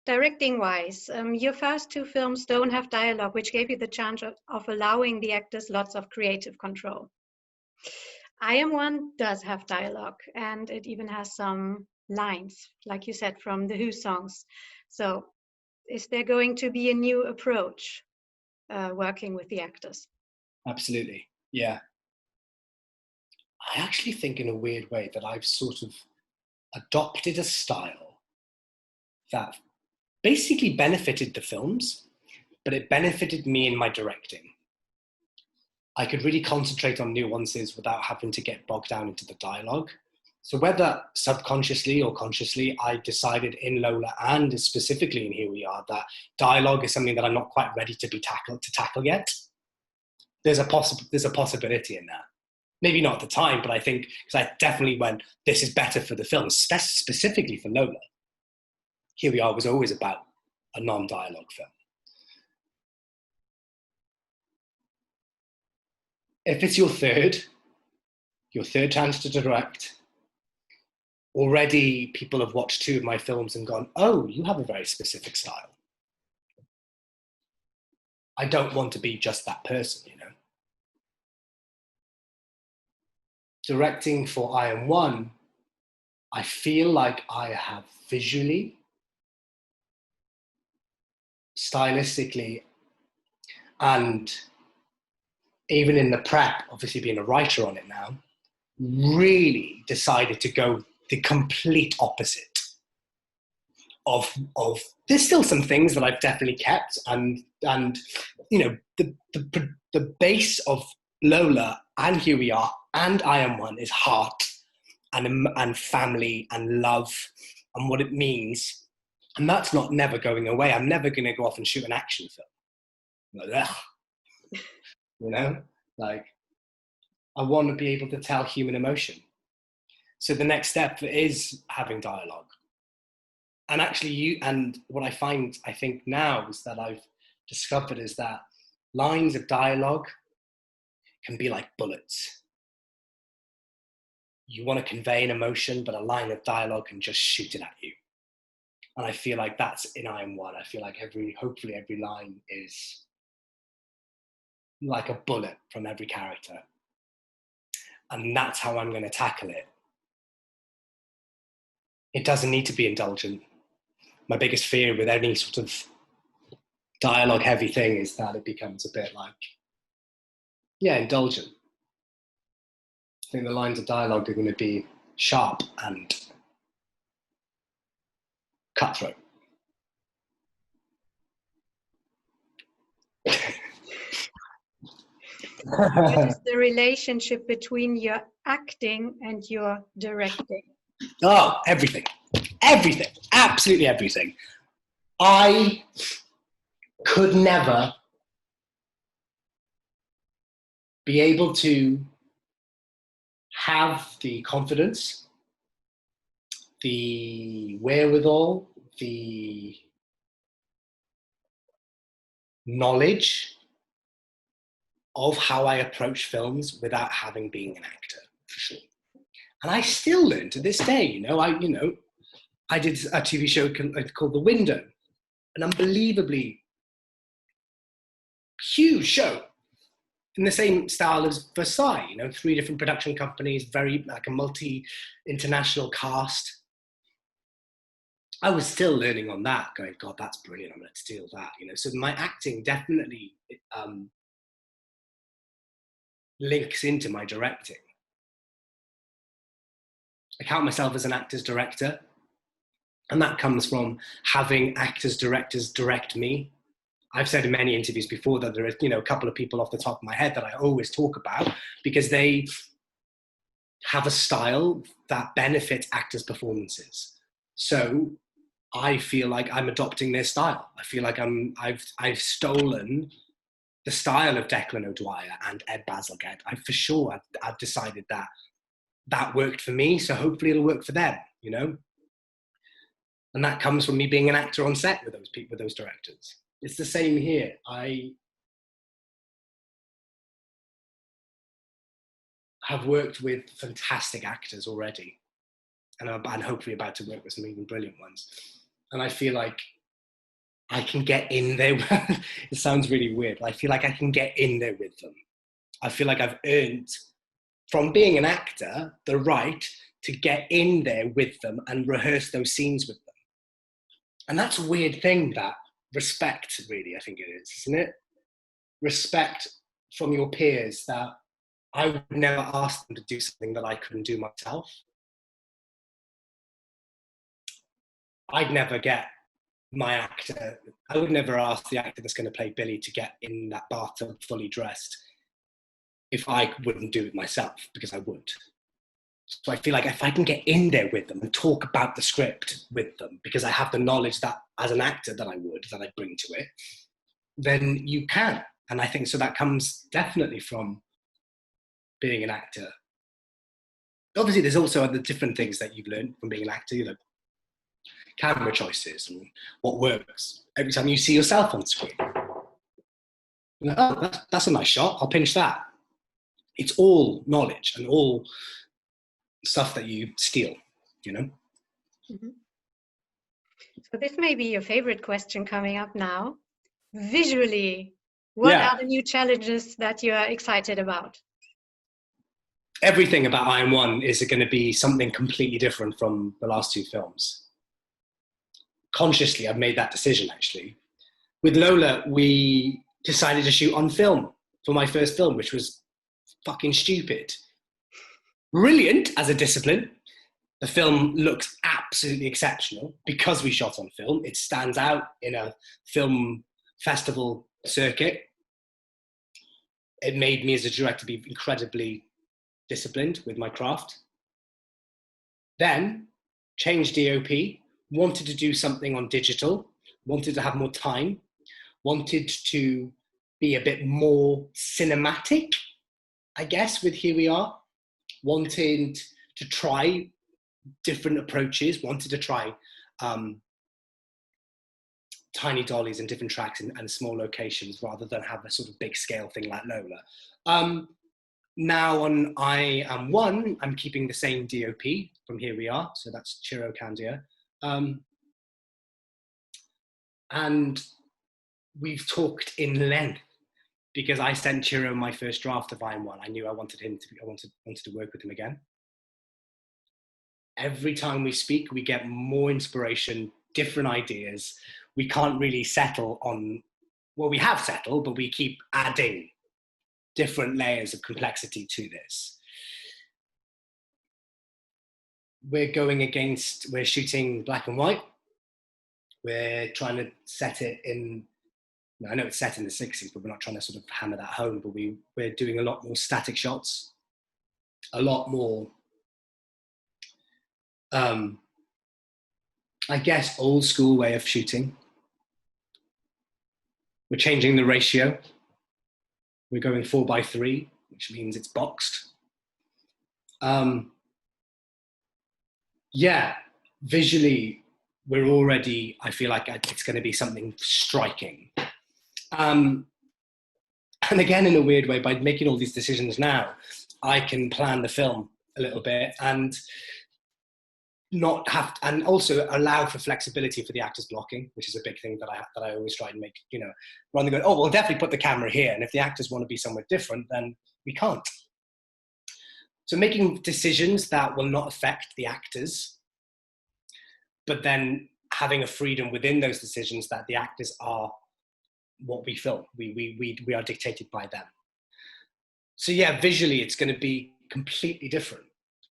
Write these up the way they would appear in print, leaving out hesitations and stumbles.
Directing wise, your first two films don't have dialogue, which gave you the chance of allowing the actors lots of creative control. I Am One does have dialogue, and it even has some lines, like you said, from the Who songs. So is there going to be a new approach working with the actors? Absolutely, yeah. I actually think in a weird way that I've sort of adopted a style that basically benefited the films, but it benefited me in my directing. I could really concentrate on nuances without having to get bogged down into the dialogue. So whether subconsciously or consciously, I decided in Lola and specifically in Here We Are that dialogue is something that I'm not quite ready to tackle yet. There's a possibility in that. Maybe not at the time, but I think, because I definitely went, this is better for the film, specifically for Lola. Here We Are was always about a non-dialogue film. If it's your third chance to direct, already people have watched 2 of my films and gone, oh, you have a very specific style. I don't want to be just that person, you know. Directing for I Am One, I feel like I have visually, stylistically, and even in the prep, obviously being a writer on it now, really decided to go the complete opposite of there's still some things that I've definitely kept, and you know, the base of Lola and Here We Are and I Am One is heart and family and love and what it means, and that's not never going away. I'm never going to go off and shoot an action film, like, you know, like I want to be able to tell human emotion. So the next step is having dialogue. And actually, what I find, I think now, is that I've discovered is that lines of dialogue can be like bullets. You want to convey an emotion, but a line of dialogue can just shoot it at you. And I feel like that's in I Am One. I feel like hopefully every line is like a bullet from every character. And that's how I'm going to tackle it. It doesn't need to be indulgent. My biggest fear with any sort of dialogue heavy thing is that it becomes a bit like, yeah, indulgent. I think the lines of dialogue are going to be sharp and cutthroat. What is the relationship between your acting and your directing? Oh, everything, absolutely everything. I could never be able to have the confidence, the wherewithal, the knowledge of how I approach films without having been an actor, for sure. And I still learn to this day, you know. I did a TV show called The Window, an unbelievably huge show in the same style as Versailles, you know, 3 different production companies, very like a multi-international cast. I was still learning on that, going, God, that's brilliant, I'm going to steal that, you know. So my acting definitely links into my directing. I count myself as an actor's director, and that comes from having actors, directors direct me. I've said in many interviews before that there are, you know, a couple of people off the top of my head that I always talk about because they have a style that benefits actors' performances. So I feel like I'm adopting their style. I feel like I've stolen the style of Declan O'Dwyer and Ed Bazalgette. I've decided that worked for me, so hopefully it'll work for them, you know? And that comes from me being an actor on set with those people, with those directors. It's the same here. I have worked with fantastic actors already, and I'm hopefully about to work with some even brilliant ones. And I feel like I can get in there. It sounds really weird. I feel like I can get in there with them. I feel like I've earned, from being an actor, the right to get in there with them and rehearse those scenes with them. And that's a weird thing, that respect, really, I think it is, isn't it? Respect from your peers, that I would never ask them to do something that I couldn't do myself. I'd never get my actor, I would never ask the actor that's going to play Billy to get in that bathtub fully dressed if I wouldn't do it myself, because I would. So I feel like if I can get in there with them and talk about the script with them, because I have the knowledge that as an actor that I bring to it, then you can. And I think so that comes definitely from being an actor. Obviously, there's also other different things that you've learned from being an actor, you know, camera choices and what works. Every time you see yourself on screen, you're like, oh, that's a nice shot, I'll pinch that. It's all knowledge and all stuff that you steal, you know? Mm-hmm. So this may be your favorite question coming up now. Visually, what are the new challenges that you are excited about? Everything about Iron One is going to be something completely different from the last two films. Consciously, I've made that decision, actually. With Lola, we decided to shoot on film for my first film, which was fucking stupid. Brilliant as a discipline. The film looks absolutely exceptional because we shot on film. It stands out in a film festival circuit. It made me as a director be incredibly disciplined with my craft. Then changed DOP, wanted to do something on digital, wanted to have more time, wanted to be a bit more cinematic, I guess, with Here We Are. Wanted to try different approaches, wanted to try tiny dollies and different tracks and small locations rather than have a sort of big scale thing like Lola. Now on I Am One, I'm keeping the same DOP from Here We Are, so that's Chiro Candia. And we've talked in length because I sent Chiro my first draft of I Am One. I knew I wanted to work with him again. Every time we speak, we get more inspiration, different ideas. We can't really settle on, well, we have settled, but we keep adding different layers of complexity to this. We're shooting black and white. We're trying to set it in, I know it's set in the 60s, but we're not trying to sort of hammer that home, but we're doing a lot more static shots, a lot more, I guess, old school way of shooting. We're changing the ratio. We're going 4:3, which means it's boxed. Yeah, visually, we're already, I feel like it's going to be something striking. And again, in a weird way, by making all these decisions now, I can plan the film a little bit and not have, and also allow for flexibility for the actors blocking, which is a big thing that I always try and make, you know, rather than going, oh, we'll definitely put the camera here, and if the actors want to be somewhere different, then we can't. So making decisions that will not affect the actors, but then having a freedom within those decisions that the actors are what we film. We are dictated by them. So yeah, visually it's going to be completely different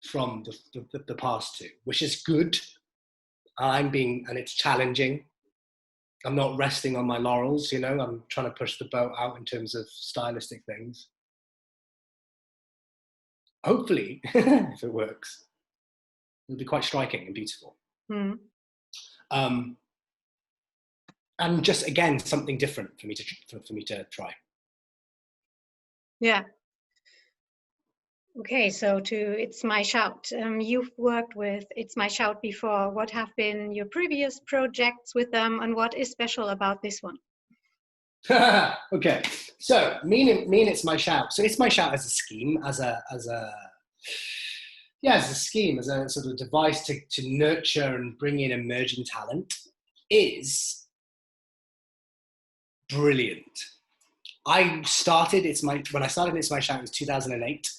from the past two, which is good. And it's challenging. I'm not resting on my laurels, you know, I'm trying to push the boat out in terms of stylistic things. Hopefully, if it works, it'll be quite striking and beautiful. Mm. And just, again, something different for me to try. Yeah. Okay, so to It's My Shout. You've worked with It's My Shout before. What have been your previous projects with them, and what is special about this one? Okay, so me and It's My Shout. So It's My Shout as a scheme, as a scheme, as a sort of device to nurture and bring in emerging talent, is brilliant. When I started It's My Shout, it was 2008.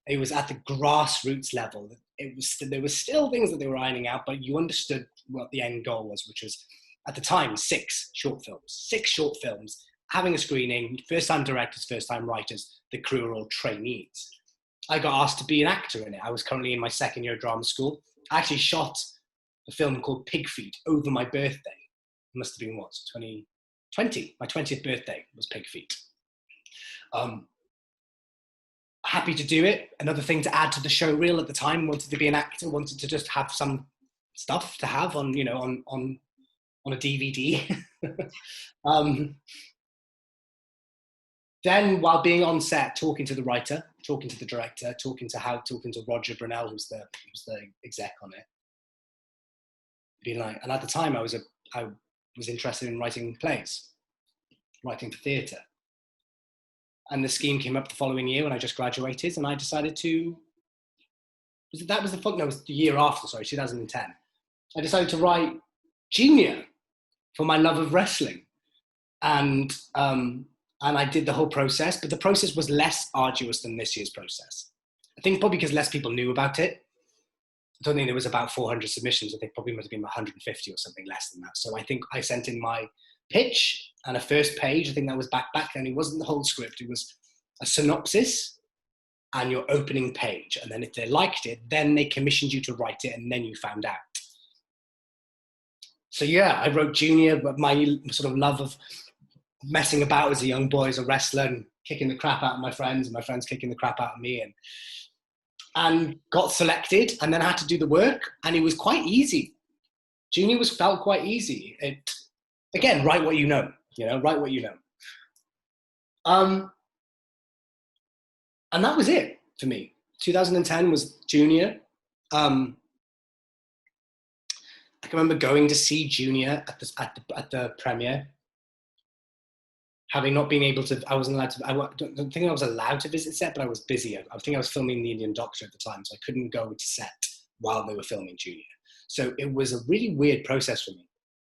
It was at the grassroots level. There were still things that they were ironing out, but you understood what the end goal was, which was, at the time, 6 short films, having a screening, first-time directors, first-time writers, the crew are all trainees. I got asked to be an actor in it. I was currently in my second year of drama school. I actually shot a film called Pig Feet over my birthday. It must have been, 2020? My 20th birthday was Pig Feet. Happy to do it. Another thing to add to the show reel at the time, wanted to be an actor, wanted to just have some stuff to have on, on a DVD. Then, while being on set, talking to the writer, talking to the director, talking to Roger Brunel, who's the exec on it, being like, and at the time I was interested in writing plays, writing for theatre, and the scheme came up the following year when I just graduated, and I decided to. It was the year after, 2010. I decided to write Junior for my love of wrestling, and I did the whole process, but the process was less arduous than this year's process. I think probably because less people knew about it. I don't think there was about 400 submissions. I think probably must have been 150 or something less than that. So I think I sent in my pitch and a first page. I think that was back then. It wasn't the whole script. It was a synopsis and your opening page. And then if they liked it, then they commissioned you to write it, and then you found out. So yeah, I wrote Junior, but my sort of love of messing about as a young boy, as a wrestler, and kicking the crap out of my friends, and my friends kicking the crap out of me, and got selected, and then I had to do the work, and it was quite easy. Junior felt quite easy. Again, write what you know, write what you know. And that was it for me. 2010 was Junior. I can remember going to see Junior at the premiere. Having not been able to, I wasn't allowed to, I don't think I was allowed to visit set, but I was busy. I think I was filming The Indian Doctor at the time, so I couldn't go to set while they were filming Junior. So it was a really weird process for me.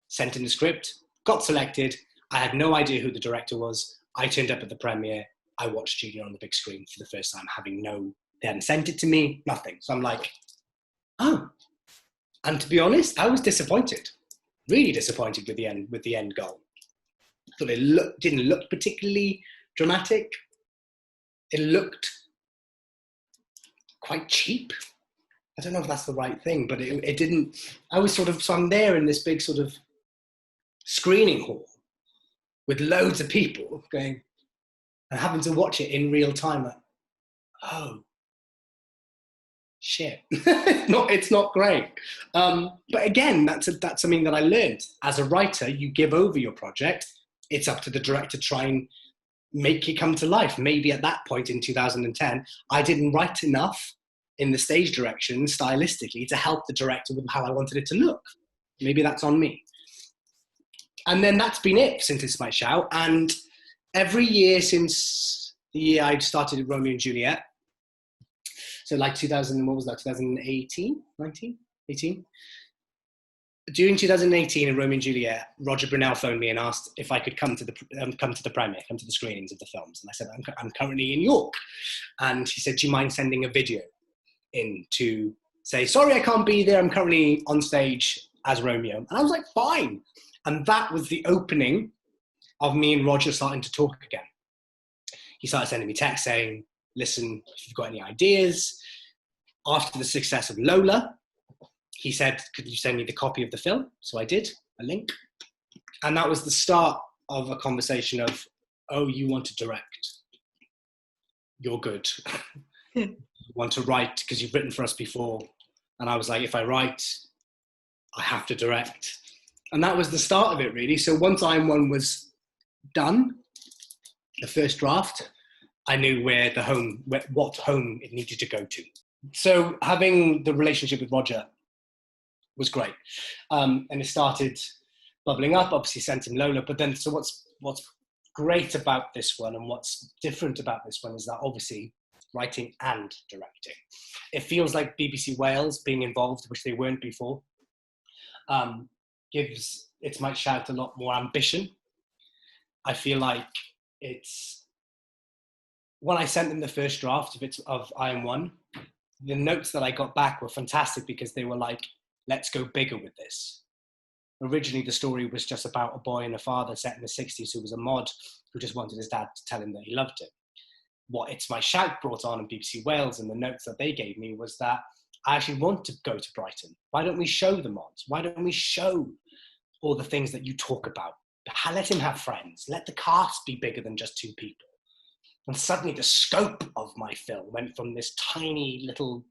Sent in the script, got selected. I had no idea who the director was. I turned up at the premiere. I watched Junior on the big screen for the first time, they hadn't sent it to me, nothing. So I'm like, oh. And to be honest, I was disappointed, really disappointed with the end goal. I thought it didn't look particularly dramatic. It looked quite cheap. I don't know if that's the right thing, but it didn't. So I'm there in this big sort of screening hall with loads of people going and having to watch it in real time. Like, oh, shit. It's not great. But again, that's something that I learned. As a writer, you give over your project. It's up to the director to try and make it come to life. Maybe at that point in 2010, I didn't write enough in the stage direction stylistically to help the director with how I wanted it to look. Maybe that's on me. And then that's been it since It's My Shout. And every year since the year I started Romeo and Juliet, so like 2018, 19, 18? During 2018 in Romeo and Juliet, Roger Brunel phoned me and asked if I could come to the premiere, come to the screenings of the films. And I said, I'm currently in York. And he said, do you mind sending a video in to say, sorry, I can't be there. I'm currently on stage as Romeo. And I was like, fine. And that was the opening of me and Roger starting to talk again. He started sending me texts saying, listen, if you've got any ideas. After the success of Lola, he said, could you send me the copy of the film? So I did, a link. And that was the start of a conversation of, oh, you want to direct. You're good. You want to write because you've written for us before. And I was like, if I write, I have to direct. And that was the start of it, really. So once Iron One was done, the first draft, I knew what home it needed to go to. So having the relationship with Roger was great. And it started bubbling up, obviously sent him Lola. But then, so what's great about this one and what's different about this one is that obviously writing and directing. It feels like BBC Wales being involved, which they weren't before, gives It's My Shout a lot more ambition. I feel like it's, when I sent them the first draft of I Am One, the notes that I got back were fantastic because they were like, let's go bigger with this. Originally, the story was just about a boy and a father set in the 60s who was a mod who just wanted his dad to tell him that he loved him. What It's My Shout brought on in BBC Wales and the notes that they gave me was that I actually want to go to Brighton. Why don't we show the mods? Why don't we show all the things that you talk about? Let him have friends. Let the cast be bigger than just 2 people. And suddenly the scope of my film went from this tiny little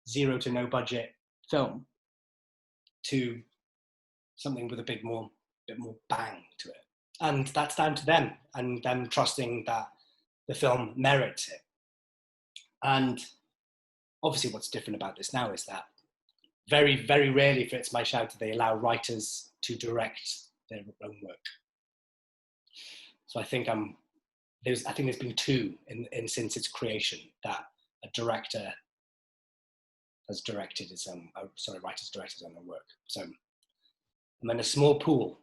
zero to no budget film to something with a bit more bang to it. And that's down to them and them trusting that the film merits it. And obviously what's different about this now is that very, very rarely for It's My Shout do they allow writers to direct their own work. So I think there's been 2 in since its creation that a director has directed writer's directed his own work. So I'm in a small pool